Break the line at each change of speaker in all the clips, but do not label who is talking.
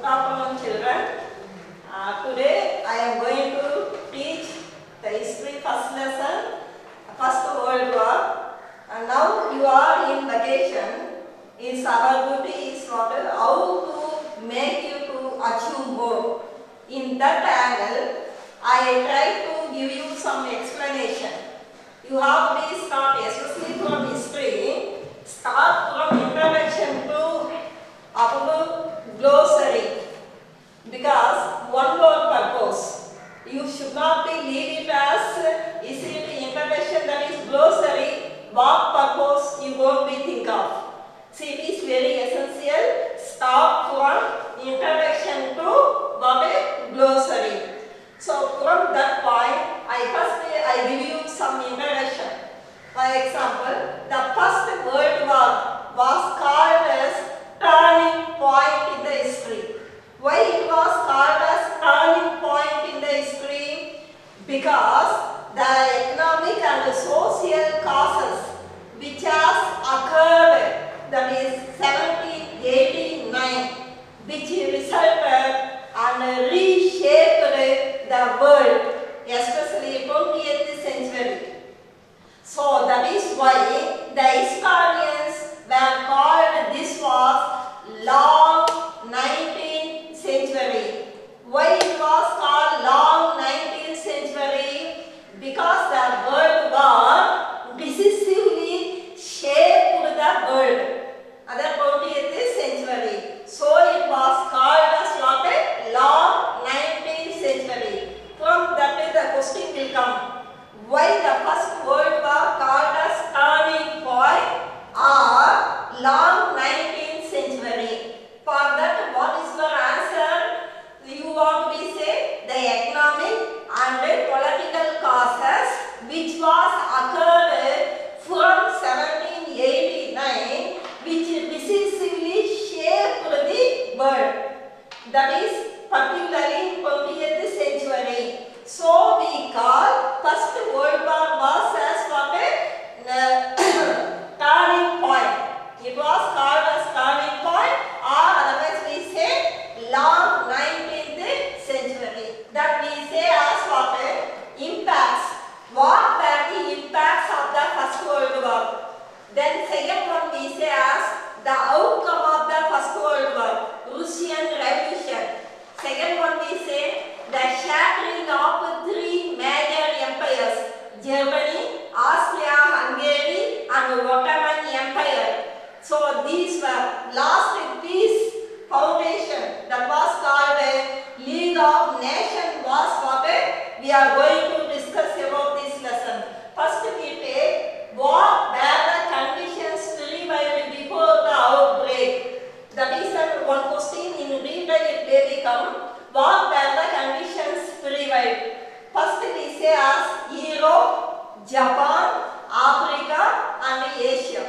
afternoon, children. Today I am going to teach the history first lesson, First World War. And now you are in vacation. Is our duty is what? How to make you to achieve more. In that angle, I try to give you some explanation. You have to be start, especially from history. Start from introduction to up to glossary, because one more purpose. You should not be leave it as is it introduction, that is glossary. What purpose you won't be think of. See, it is very essential. Start from introduction to what glossary. So from that point, I give you some introduction. For example, the First World War was called as turning point in the history. Why it was called as turning point in the history? Because the economic and social causes which has occurred, that is 1789, which resulted and reshaped the world, especially 20th century. So that is why the historians were called this was long 19th century. Why it was called long 19th century? Because the World War decisively shaped the world. Other 20th century. So it was called as what? Long 19th century. From that the question will come. Why the First World War called as turning point or long 19th century? For that, what is your answer? You want to say the economic and political causes which was occurred from 1789, which decisively shaped the world. That is particularly in 20th century. So we call First World War was as what turning point. It was called as turning point, or otherwise we say long 19th century. That we say as what? Impacts. What were the impacts of the First World War? Then second one we say as the outcome of the First World War, Russian Revolution. Second one we say the shattering of three major empires, Germany, Austria-Hungary and Ottoman Empire. So these were last peace foundation that was called a League of Nations was what we are going to discuss about this lesson. First we take what were the conditions prevailed before the outbreak. That is one question in detail it may become. What were the conditions prevailed? First we say as Europe, Japan, Africa and Asia.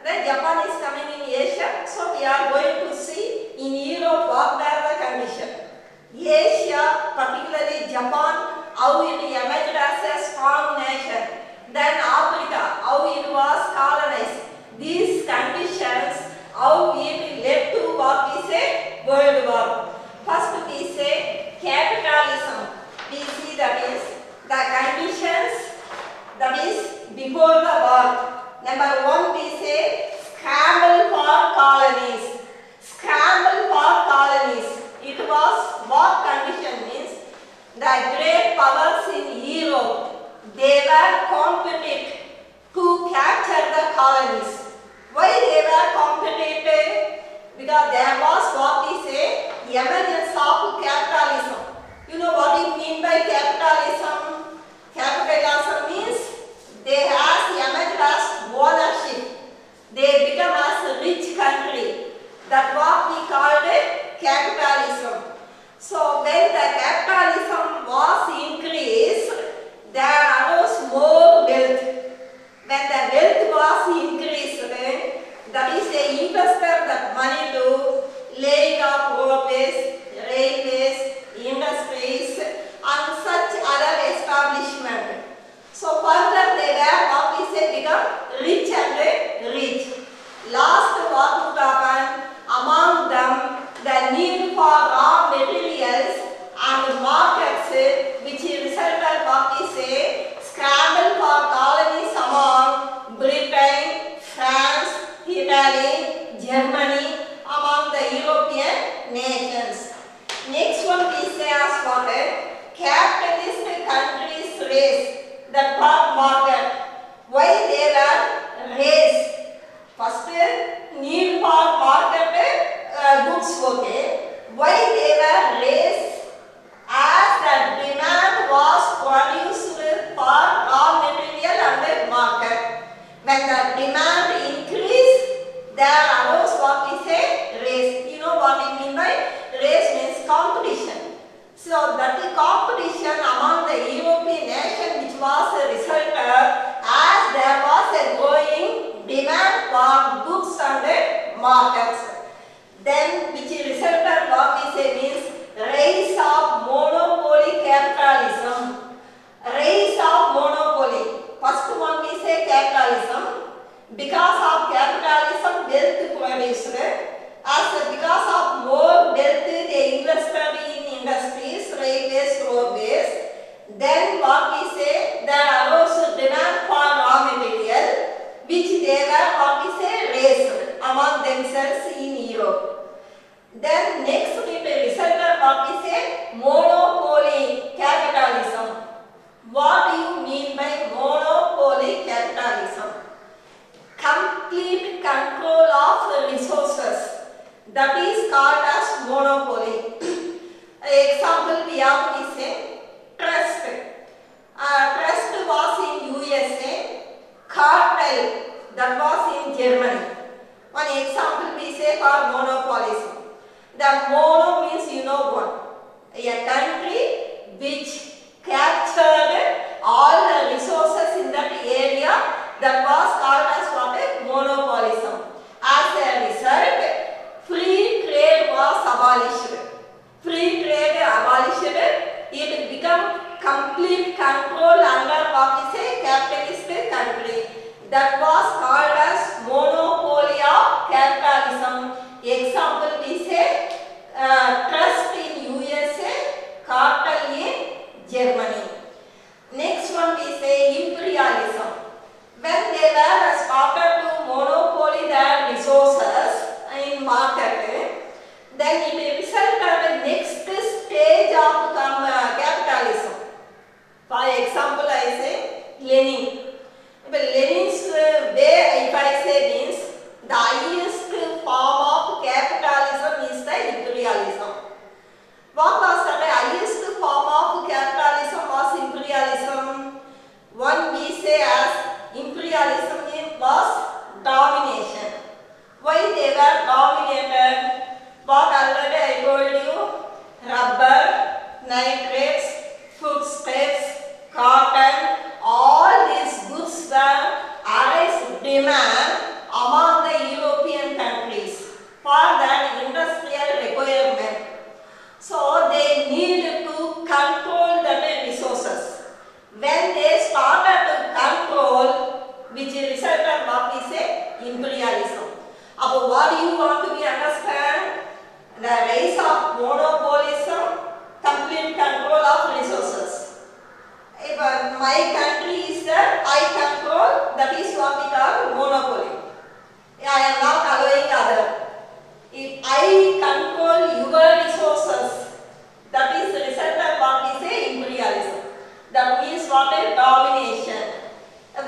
Then Japan is coming in Asia, so we are going to see in Europe what were the conditions. Asia, particularly Japan, how it emerged as a strong nation. Then Africa, how it was colonized. These conditions, how it led to what we say World War. First we say capitalism. We see that is the conditions that is before the war. Number one we say scramble for colonies. Scramble for colonies. It was what condition means? The great powers in Europe, they were competent to capture the colonies. Why they were competent? Because there was what we say the emergence of capitalism. You know what it means by capitalism? Capitalism means they have the emerged as ownership. They become as a rich country. That's what we called it capitalism. So when the capitalism was increased, there arose more wealth. When the wealth was increased, that is they invested that money to laying of roadways, railways, industries and such other establishment. So further they were what we say become rich and rich. Last what would happen? Among them the need need for raw materials and markets, which resulted what we say scramble for colonies among Britain, France, Italy, Germany, among the European nations. Next one we say as what? Capitalist countries race the top market. Why they were raised? First, need for market goods, okay. Why they were raised? As the demand was produced for raw material and market. When the demand increased, there arose what we say race. You know what we mean by race means competition. So that the competition among the European nation which was resulted as there was a growing demand for goods and markets. Then which resulted what we say means rise of monopoly capitalism. Rise of monopoly. First one we say capitalism. Because of capitalism wealth produced. Because of more wealth they invested in industries, railways, roadways. Then what we say there arose demand for raw material which they were what we say raised among themselves in Europe. Then next we resulted what we say monopoly capitalism. What do you mean by monopoly capitalism? Complete control of resources. That is called as monopoly. Example we have we say trust. Trust was in USA, cartel that was in Germany. One example we say for monopolism. The mono means you know what? A country which captured all the resources in that area, that was called as what? Monopolism. As a result, free trade was abolished. Free trade abolished, it became complete control under what we say capitalist country. That was called as monopoly of capitalism. Example we say trust in USA, cartel in Germany. Next one we say imperialism. When they were started to monopoly their resources in market, then it resulted the next stage of capitalism. For example, I say Lenin. Lenin's way, if I say means the highest form of capitalism is the imperialism. What was the highest form of capitalism was imperialism. One we say as imperialism was domination. Why they were dominated? What already I told you, rubber, nitrates, foodstuffs, cotton, all these goods were arise demand among the European countries for that industrial requirement. So they need to control the resources. When they started to control, which resulted what we say imperialism. About what do you want to be understand? The rise of monopolism, complete control of resources. If my country is there, I control, that is what we call monopoly. I am not allowing other. If I control your resources, that is the result of what we say imperialism. That means what is domination.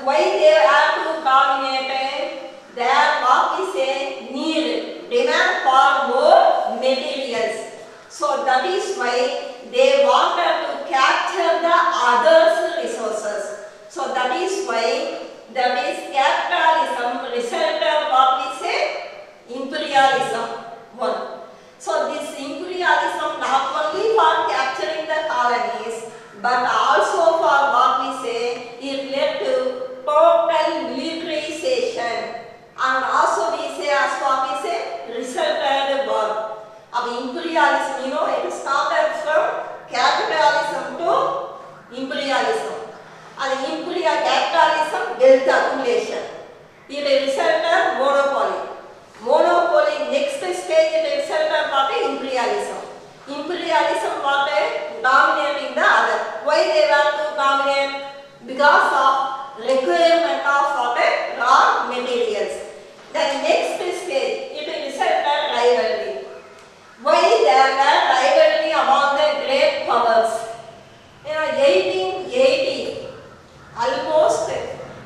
Why they have to dominate? They are what we say need, demand for more materials. So that is why they wanted to capture the others' resources. So that is why that is capitalism resulted what we say imperialism. One. So this imperialism not only for capturing the colonies but also for what we say it led to total militarization, and also we say as what we say resulted war. Imperialism, you know, it started from capitalism to imperialism. And imperial capitalism wealth accumulation. It resulted monopoly. Monopoly, next stage is imperialism. Imperialism was dominating the other. Why they were to dominate? Because of requirement of raw materials. The next stage, it resulted rivalry. Why there were rivalry among the great powers? 1880, almost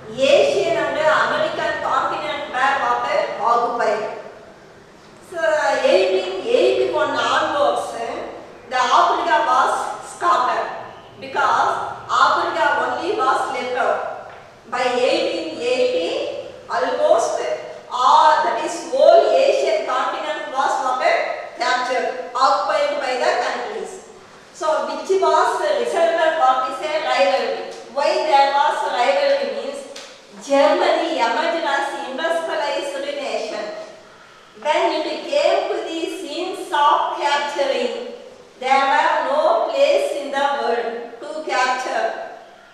Asian and American continent were occupied. So 1881 onwards, the Africa was scattered because Africa only was left out. By 1880, almost all, that is whole Asian continent was captured, occupied by the countries. So which was resulted what is a rivalry. Why there was rivalry means Germany emerged as industrialized nation. When it came to the scenes of capturing, there were no place in the world to capture.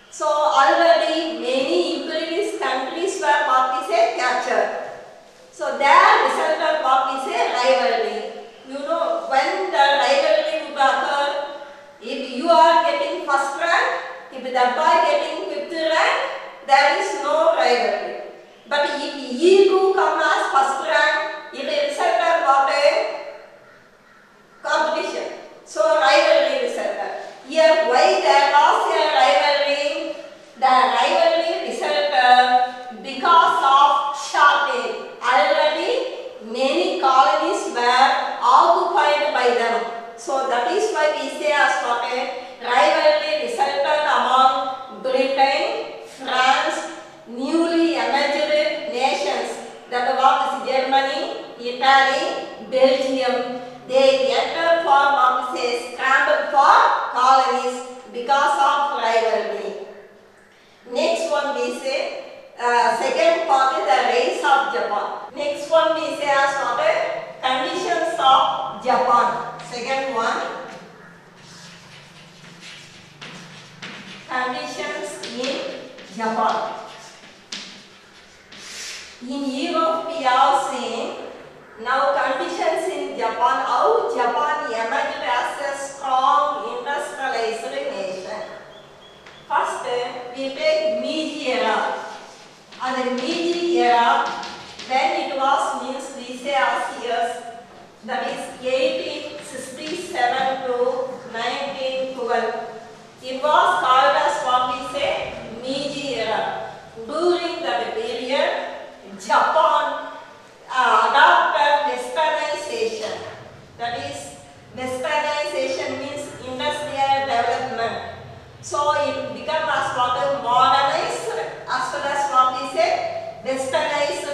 So already many imperialist countries were what is a captured. So there resulted what is a rivalry. You know, when the rivalry would occur, if you are getting first rank, if the boy getting fifth rank, there is no rivalry. But if he too come as first rank, it resulted what a competition. So rivalry resulted. Here, why there was a rivalry? The rivalry resulted because of shortage. Already many colonies were occupied by them. So that is why we say as what a rivalry resulted among Britain, France, newly emerged nations. That was Germany, Italy, Belgium. They entered for what we say scrambled for colonies because of rivalry. Next one we say second part is the rise of Japan. Next one we say as what conditions of Japan. Second one, conditions in Japan. In Europe we have seen now conditions in Japan, how Japan emerged as a strong industrialized nation. First we take Meiji era. And the Meiji era, when it was means we say as years, that is 1867 to 1912. It was called as what we say Meiji era. During that period, Japan adopted westernization. That is, westernization means industrial development. So it became as what modernized as well as what we say westernized,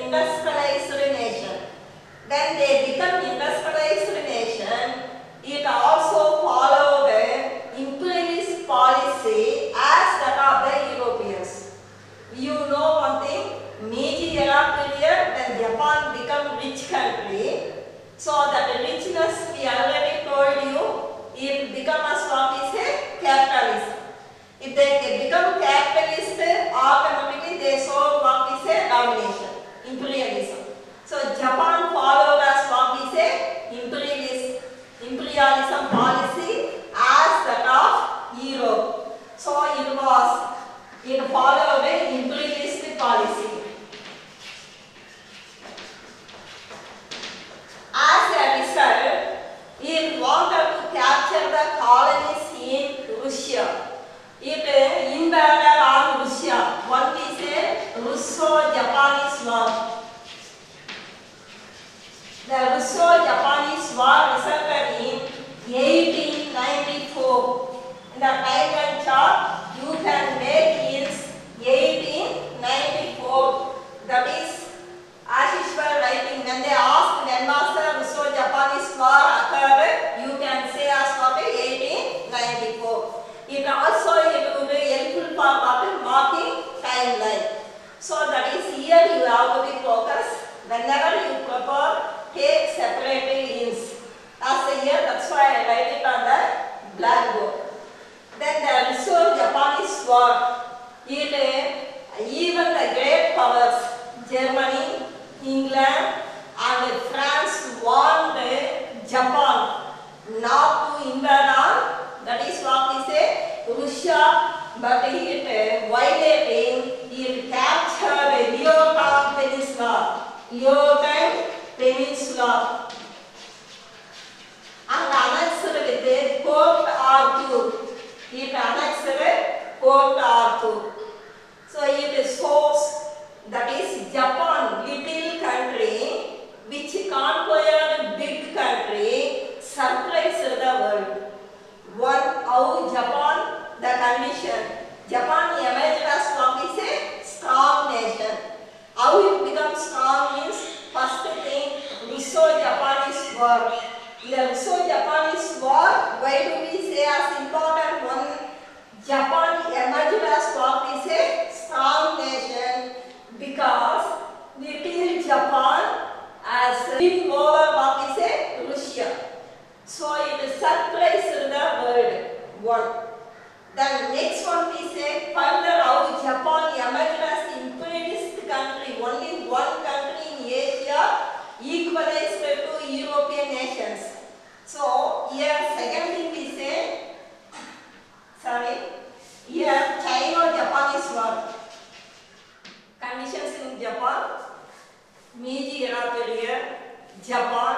industrialized nation. When they become industrialized nation, it also followed the imperialist policy as that of the Europeans. You know one thing, Meiji era period when Japan become rich country, so that richness we already told you, it become as what we say capitalism. If they become capitalist, automatically they show what we say domination, imperialism. So Japan followed as what we say imperialism policy as that of Europe. So it followed the imperialist policy. As a result, it wanted to capture the colonies in Russia. It invaded on Russia. What we say Russo-Japanese War. The Russo-Japanese War resulted in 1894. In the timeline chart, you can make in 1894. That is, as usual writing, when they asked when was the Russo-Japanese War occurred, you can say as what 1894. It also would be helpful for marking timeline. So that is here you have to be focused. Whenever you prepare, take separately ins. As here, that's why I write it on the blackboard. Then the Russo-Japanese War. Even the great powers, Germany, England, and France warned Japan not to invade on, that is what we say, Russia, but it violating, it captured Yucatan Peninsula. Yucatan Peninsula and annexed with Port Arthur. It annexed Port Arthur. So it shows that is Japan, little country which conquered big country, surprised the world. One, how Japan, the condition. Japan emerged as what we say, strong nation. How it becomes strong means, first thing, Russo-Japanese War. The Russo-Japanese War, why do we say as important one? Japan emerged as what we say, strong nation, because little Japan has been over what we say, Russia. So it surprised the world. One. Then next one we say, further how Japan emerged as imperialist country, only one country in Asia equalized to European nations. So here second thing we say, here China-Japanese War. Conditions in Japan, Meiji era period, Japan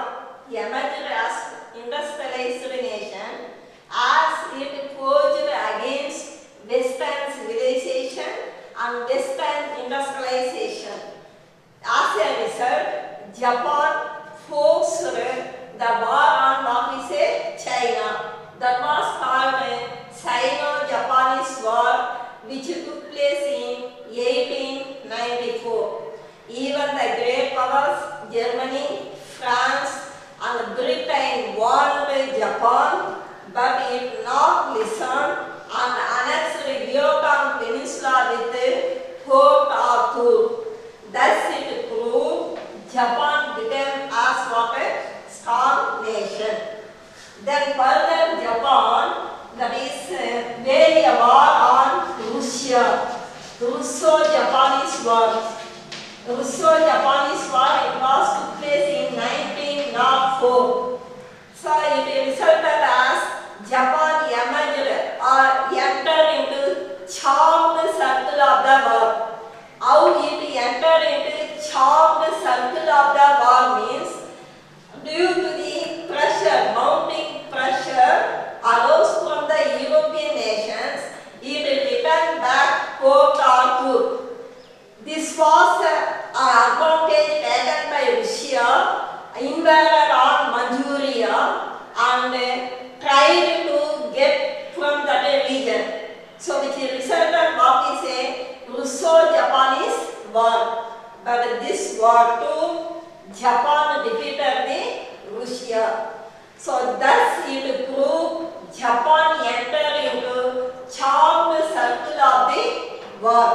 emerged as industrialized nation as it forged against Western civilization and Western industrialization. As a result, Japan forced the war on what we say, China. That was called Sino-Japanese War, which took place in 1894. Even the great powers, Germany, France and Britain warned Japan, but it not listened and annexed the Yucatan Peninsula with Port Arthur. Thus it proved Japan became as what a strong nation. Then further Japan, that is waged a war on Russia. Russo-Japanese War. Russo-Japanese War, it was took place in 1904. So it resulted as Japan emerged or entered into charmed circle of the war. How it entered into charmed circle of the war means, due to the pressure, mounting pressure arose from the European nations, it returned back Port Arthur. This was an advantage taken by Russia, invaded on Manchuria and tried to get from that region. So which resulted what we say Russo-Japanese War. But this war too, Japan defeated the Russia. So thus it proved Japan entered into charmed circle of the war.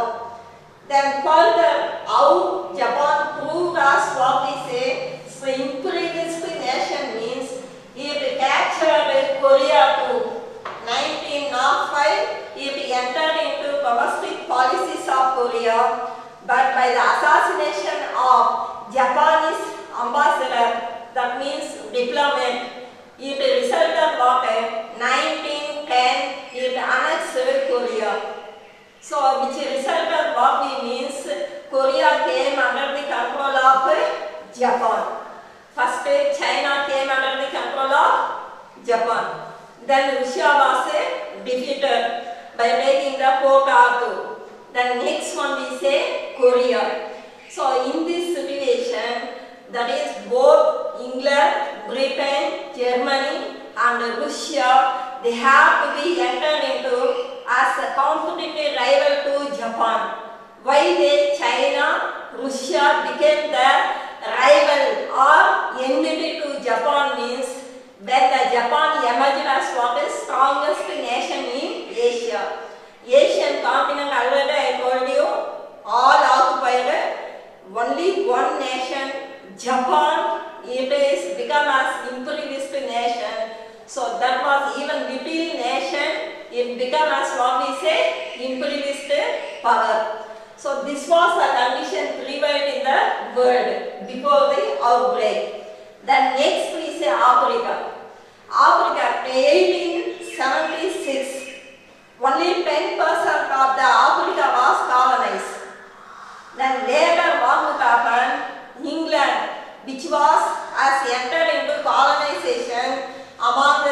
Then further, how Japan proved as what we say, so imperialist nation means it captured Korea too. 1905, it entered into domestic policies of Korea, but by the assassination of Japanese ambassador, that means diplomat, it resulted what 1910, it annexed Korea. So which resulted what we means Korea came under the control of Japan. First China came under the control of Japan. Then Russia was defeated by taking the Port Arthur. Then next one we say Korea. So in this situation, that is both England, Britain, Germany and Russia, they have to be entered into as a competitive rival to Japan. Why they China, Russia became the rival or enmity to Japan means when the Japan emerged as what is strongest nation in Asia. Asian continent already I told you, all occupied, only one nation, Japan, it is become as imperialist nation. So that was even little nation, it became as what we say imperialist power. So this was the condition prevailed in the world before the outbreak. Then next we say Africa. Africa, 1876. Only 10% of the Africa was colonized. Then later what would happen? England, which has entered into colonization among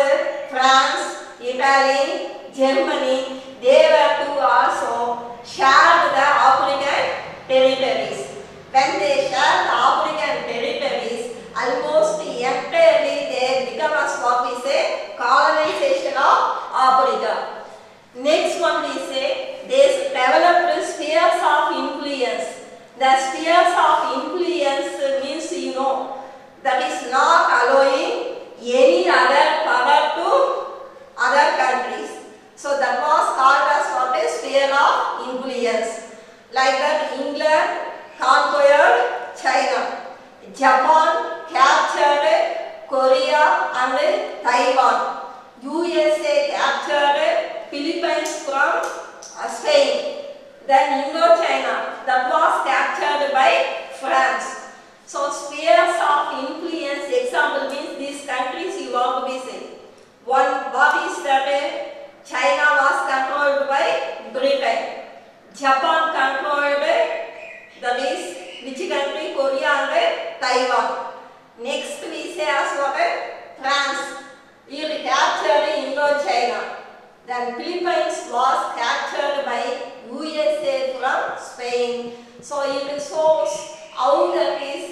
France, Italy, Germany, they were to also share the African territories. When they share the African territories, almost entirely they become as what we say colonization of Africa. Next one we say they developed spheres of influence. The spheres of influence means that is not allowing any other power to other countries. So that was called as what a sphere of influence. Like that England conquered China. Japan captured Korea and Taiwan. USA captured Philippines from Spain. Then Indochina, that was captured by France. So spheres of influence, example means these countries you want to be saying. One, what is that? China was controlled by Britain. Japan controlled, that is which country? Korea and Taiwan. Next we say as what? France. It captured Indochina. Then Philippines was captured by USA from Spain. So it shows how that is